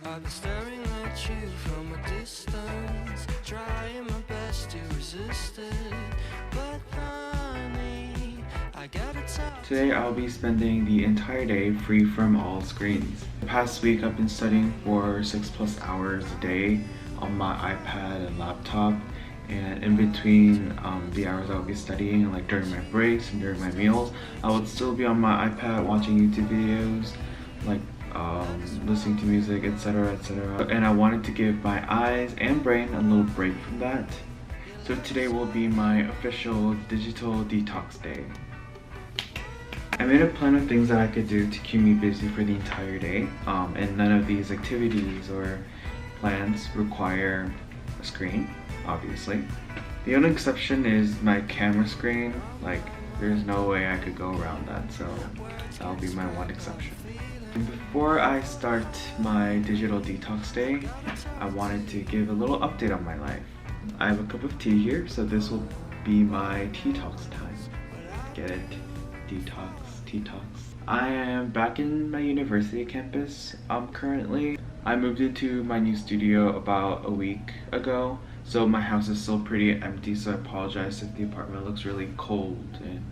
I've been staring at you from a distance, trying my best to resist it, but honey, I gotta talk. Today I'll be spending the entire day free from all screens. The past week I've been studying for 6+ hours a day on my iPad and laptop, and in between the hours I'll be studying, like during my breaks and during my meals, I would still be on my iPad watching YouTube videos, like listening to music, etc, etc. And I wanted to give my eyes and brain a little break from that. So today will be my official digital detox day. I made a plan of things that I could do to keep me busy for the entire day, and none of these activities or plans require a screen, obviously. The only exception is my camera screen. Like, there's no way I could go around that, so that'll be my one exception. Before I start my digital detox day, I wanted to give a little update on my life. I have a cup of tea here, so this will be my tea talks time. Get it? Detox, tea talks. I am back in my university campus currently. I moved into my new studio about a week ago, so my house is still pretty empty, so I apologize if the apartment looks really cold and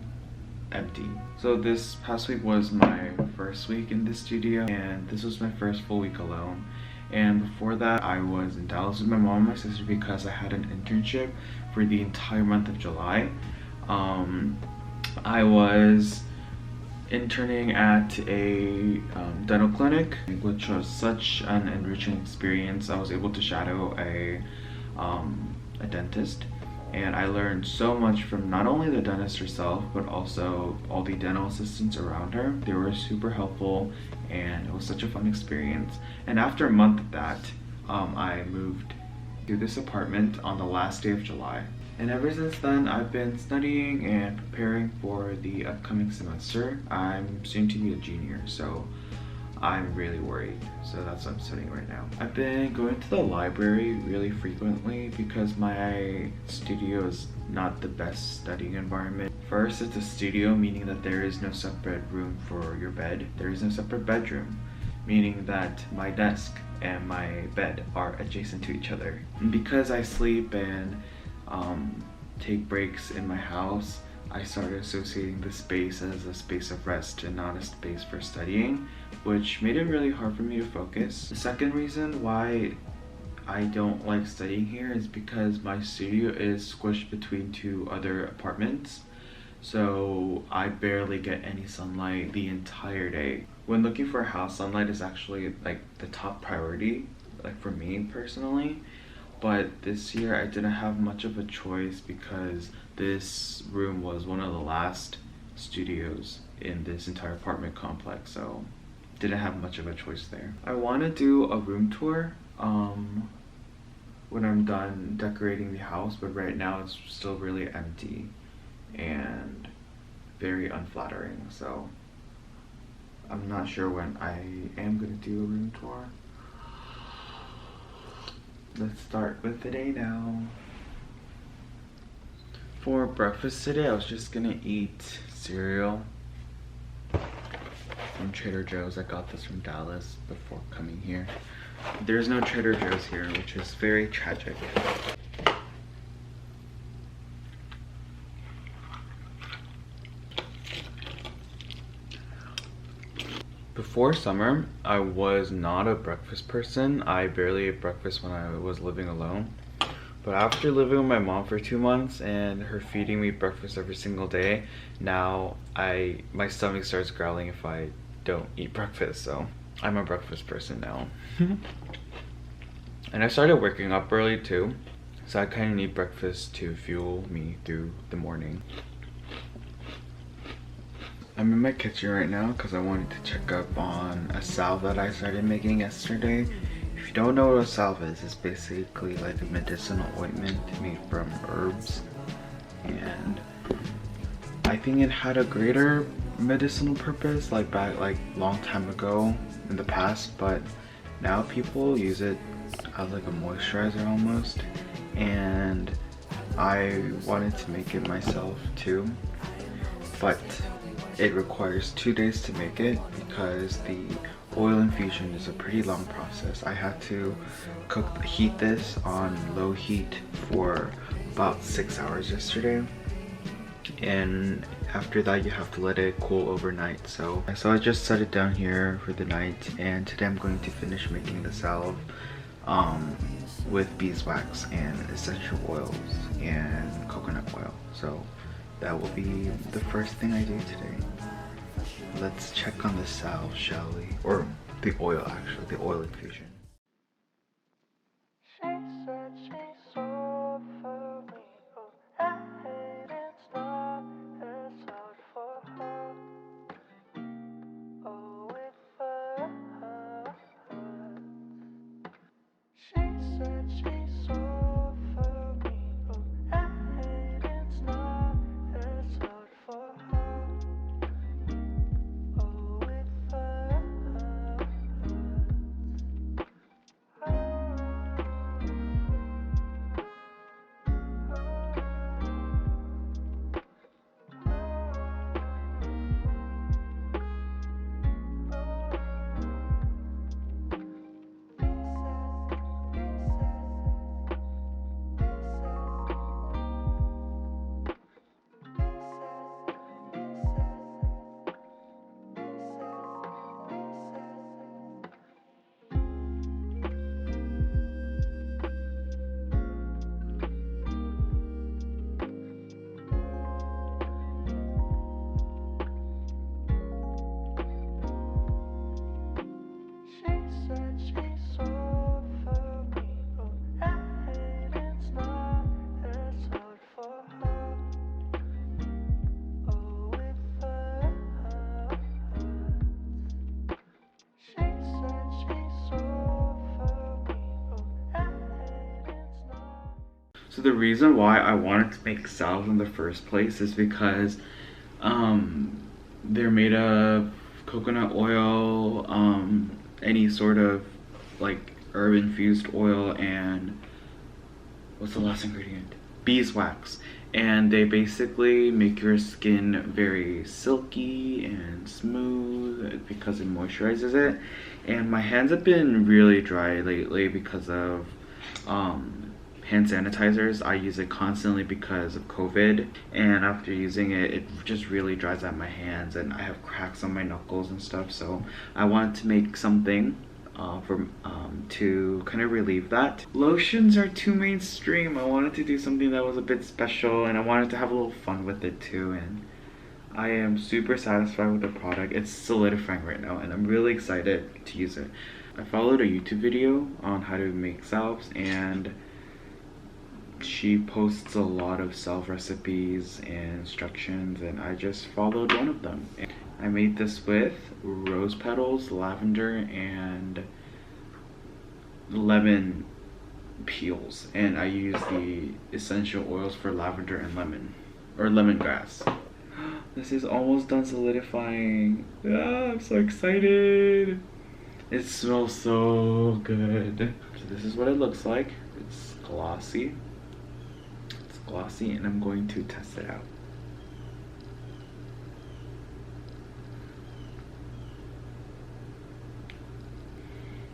empty. So this past week was my first week in the studio, and this was my first full week alone. And before that, I was in Dallas with my mom and my sister because I had an internship for the entire month of July. I was interning at a dental clinic, which was such an enriching experience. I was able to shadow a dentist, and I learned so much from not only the dentist herself, but also all the dental assistants around her. They were super helpful, and it was such a fun experience. And after a month of that, I moved to this apartment on the last day of July. And ever since then, I've been studying and preparing for the upcoming semester. I'm soon to be a junior, so I'm really worried. So that's what I'm studying right now. I've been going to the library really frequently because my studio is not the best studying environment. First, it's a studio, meaning that there is no separate room for your bed. There is no separate bedroom, meaning that my desk and my bed are adjacent to each other. And because I sleep and take breaks in my house, I started associating the space as a space of rest and not a space for studying, which made it really hard for me to focus. The second reason why I don't like studying here is because my studio is squished between two other apartments, so I barely get any sunlight the entire day. When looking for house, sunlight is actually like the top priority, like for me personally. But this year I didn't have much of a choice because this room was one of the last studios in this entire apartment complex, so didn't have much of a choice there. I want to do a room tour when I'm done decorating the house, but right now it's still really empty and very unflattering, so I'm not sure when I am going to do a room tour. Let's start with the day now. For breakfast today, I was just gonna eat cereal from Trader Joe's. I got this from Dallas before coming here. There's no Trader Joe's here, which is very tragic. Before summer, I was not a breakfast person. I barely ate breakfast when I was living alone. But after living with my mom for 2 months and her feeding me breakfast every single day, now my stomach starts growling if I don't eat breakfast, so I'm a breakfast person now. And I started waking up early too, so I kind of need breakfast to fuel me through the morning. I'm in my kitchen right now because I wanted to check up on a salve that I started making yesterday. If you don't know what a salve is, it's basically like a medicinal ointment made from herbs. And I think it had a greater medicinal purpose back long time ago in the past, but now people use it as like a moisturizer almost. And I wanted to make it myself too, but it requires 2 days to make it because the Oil infusion is a pretty long process. I had to heat this on low heat for about 6 hours yesterday, and after that you have to let it cool overnight. So I just set it down here for the night, and today I'm going to finish making the salve with beeswax and essential oils and coconut oil. So that will be the first thing I do today. Let's check on the salve, shall we? Or the oil, actually, the oil infusion. She said she's over me. Oh, I hate it's not as hard for her. Oh, if her. She said she's over me. Oh, I hate it's not as hard for her. Oh, if her. So the reason why I wanted to make salve in the first place is because they're made of coconut oil, any sort of like herb infused oil, and what's the last ingredient? Beeswax. And they basically make your skin very silky and smooth because it moisturizes it. And my hands have been really dry lately because of hand sanitizers. I use it constantly because of COVID, and after using it, it just really dries out my hands, and I have cracks on my knuckles and stuff. So I wanted to make something to kind of relieve that. Lotions are too mainstream. I wanted to do something that was a bit special, and I wanted to have a little fun with it too. And I am super satisfied with the product. It's solidifying right now, and I'm really excited to use it. I followed a YouTube video on how to make salves, and she posts a lot of salve recipes and instructions, and I just followed one of them. I made this with rose petals, lavender, and lemon peels, and I use the essential oils for lavender and lemon, or lemongrass. This is almost done solidifying. I'm so excited. It smells so good. So this is what it looks like. It's glossy. And I'm going to test it out.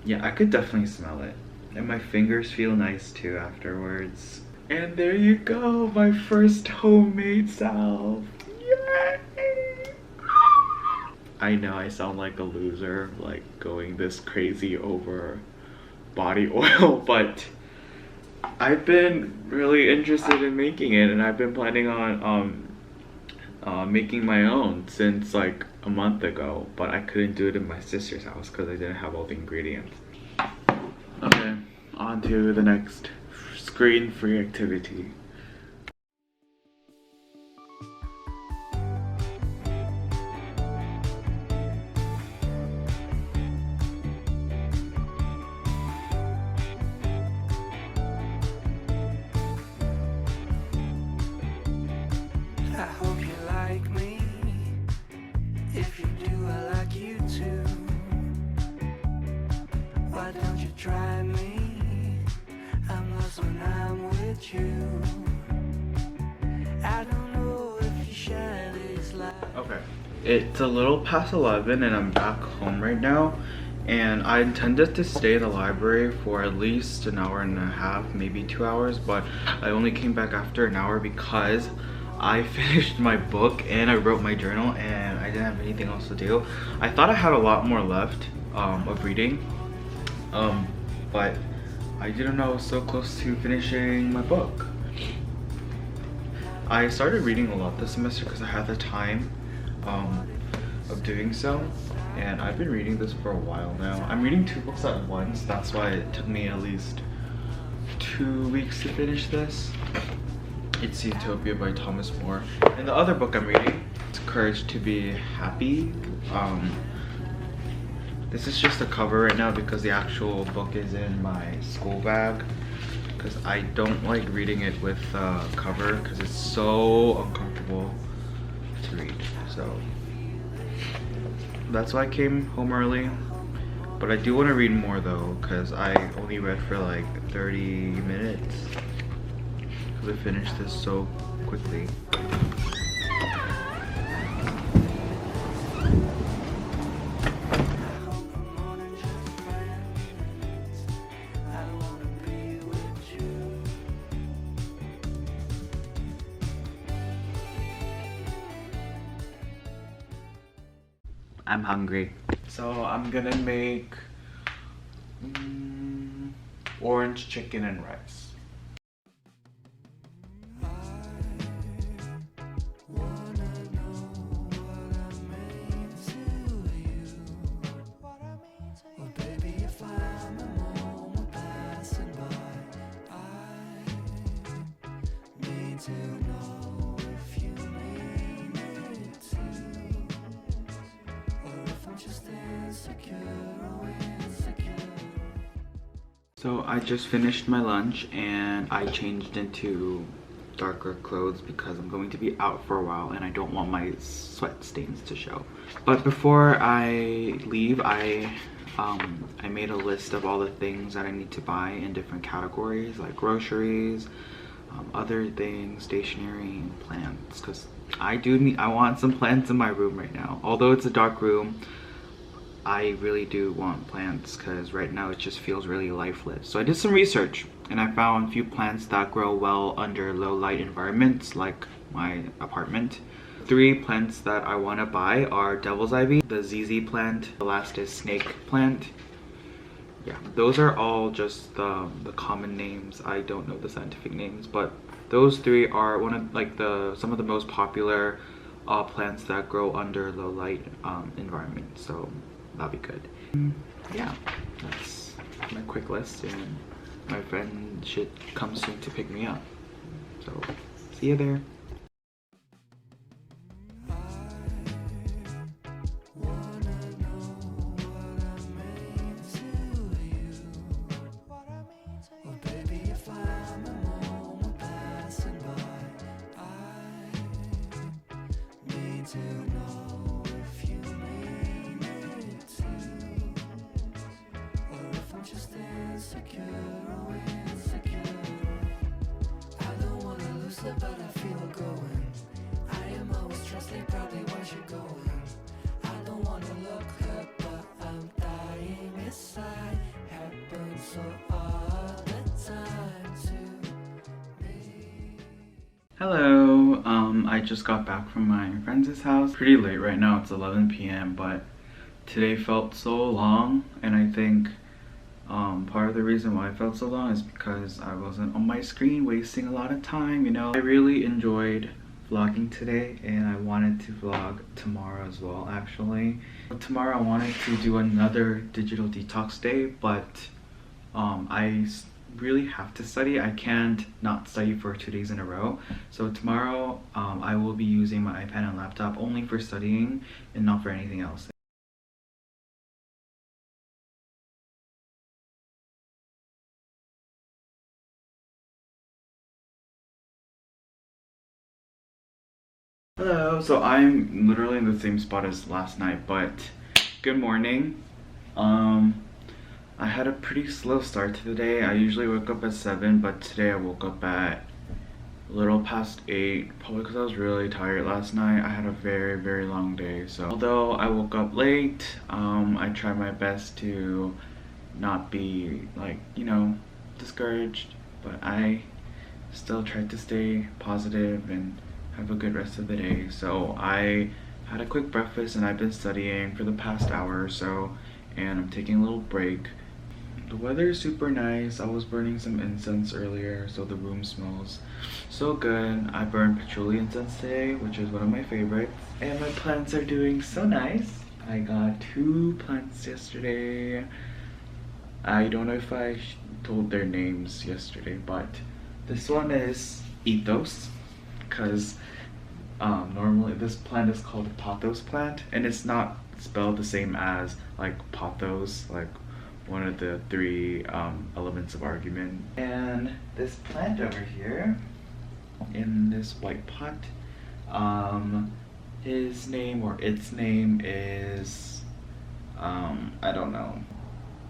Yeah, I could definitely smell it, and my fingers feel nice too afterwards. And there you go, my first homemade salve. Yay! I know I sound like a loser, like going this crazy over body oil, but I've been really interested in making it, and I've been planning on making my own since like a month ago, but I couldn't do it in my sister's house because I didn't have all the ingredients. Okay, on to the next screen-free activity. I hope you like me. If you do, I like you too. Why don't you try me? I'm lost when I'm with you. I don't know if you share this life. Okay, it's a little past 11 and I'm back home right now, and I intended to stay in the library for at least an hour and a half, maybe 2 hours, but I only came back after an hour because I finished my book and I wrote my journal and I didn't have anything else to do. I thought I had a lot more left of reading, but I didn't know I was so close to finishing my book. I started reading a lot this semester because I had the time of doing so, and I've been reading this for a while now. I'm reading 2 books at once, that's why it took me at least 2 weeks to finish this. It's Utopia by Thomas More. And the other book I'm reading is Courage to Be Happy. This is just a cover right now because the actual book is in my school bag, because I don't like reading it with a cover because it's so uncomfortable to read. So that's why I came home early. But I do want to read more though, because I only read for like 30 minutes. Because I finished this so quickly. I'm hungry. So I'm gonna make orange chicken and rice. So I just finished my lunch and I changed into darker clothes because I'm going to be out for a while and I don't want my sweat stains to show. But before I leave, I made a list of all the things that I need to buy in different categories, like groceries, other things, stationery, and plants, because I want some plants in my room right now. Although it's a dark room, I really do want plants because right now it just feels really lifeless. So I did some research and I found a few plants that grow well under low light environments like my apartment. 3 plants that I want to buy are devil's ivy, the ZZ plant, the last is snake plant. Yeah, those are all just the common names. I don't know the scientific names, but those 3 are some of the most popular plants that grow under low light environments. So that'll be good. Yeah, that's my quick list, and my friend should come soon to pick me up. So see you there. But I feel going. I am always trusting, probably where you're going. I don't wanna look hurt, but I'm dying inside. Happens so all the time to me. Hello, I just got back from my friend's house. Pretty late right now, it's 11 p.m. but today felt so long, and I think part of the reason why it felt so long is because I wasn't on my screen wasting a lot of time, you know. I really enjoyed vlogging today and I wanted to vlog tomorrow as well, actually. Tomorrow I wanted to do another digital detox day, but I really have to study. I can't not study for 2 days in a row. So tomorrow I will be using my iPad and laptop only for studying and not for anything else. Hello, so I'm literally in the same spot as last night, but good morning. I had a pretty slow start to the day. I usually wake up at 7, but today I woke up at a little past 8, probably because I was really tired last night. I had a very long day, so although I woke up late, I tried my best to not be like, you know, discouraged, but I still tried to stay positive and have a good rest of the day. So I had a quick breakfast and I've been studying for the past hour or so, and I'm taking a little break. The weather is super nice. I was burning some incense earlier, so the room smells so good. I burned patchouli incense today, which is one of my favorites. And my plants are doing so nice. I got 2 plants yesterday. I don't know if I told their names yesterday, but this one is ethos, because normally this plant is called a pothos plant, and it's not spelled the same as like pothos, like one of the 3 elements of argument. And this plant over here in this white pot, his name or its name is I don't know,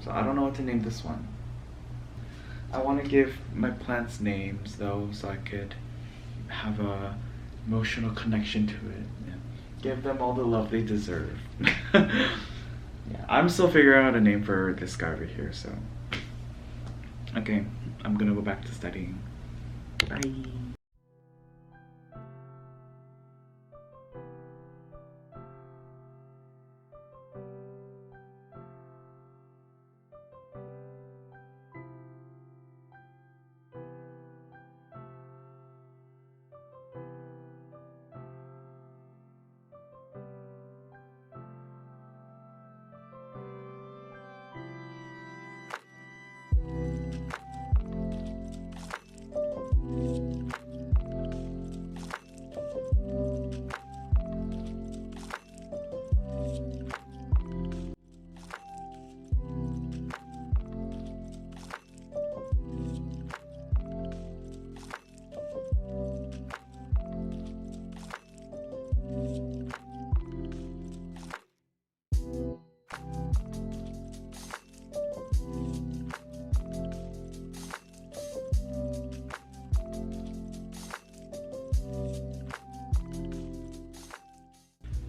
so I don't know what to name this one. I want to give my plants names though, so I could have a emotional connection to it and give them all the love they deserve. Yeah, I'm still figuring out a name for this guy over here, so. Okay, I'm gonna go back to studying. Bye.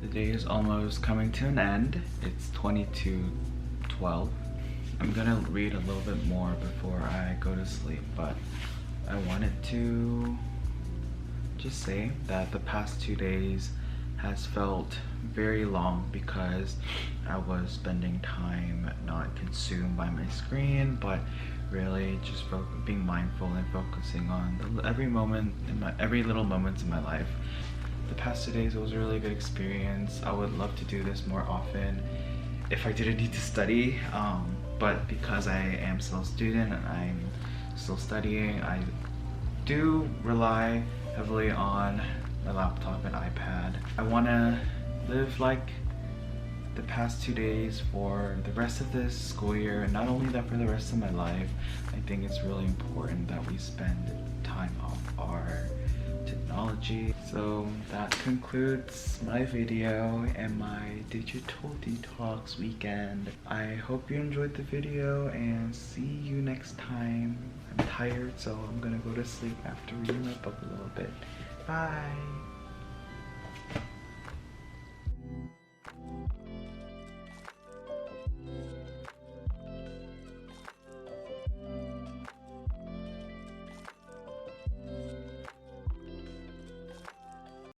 The day is almost coming to an end. It's 22:12. I'm gonna read a little bit more before I go to sleep, but I wanted to just say that the past 2 days has felt very long because I was spending time not consumed by my screen, but really just being mindful and focusing on every little moments in my life. The past 2 days, it was a really good experience. I would love to do this more often if I didn't need to study, but because I am still a student and I'm still studying, I do rely heavily on my laptop and iPad. I want to live like the past 2 days for the rest of this school year, and not only that, for the rest of my life. I think it's really important that we spend time off our technology. So that concludes my video and my digital detox weekend. I hope you enjoyed the video and see you next time. I'm tired, so I'm gonna go to sleep after reading my book a little bit. Bye!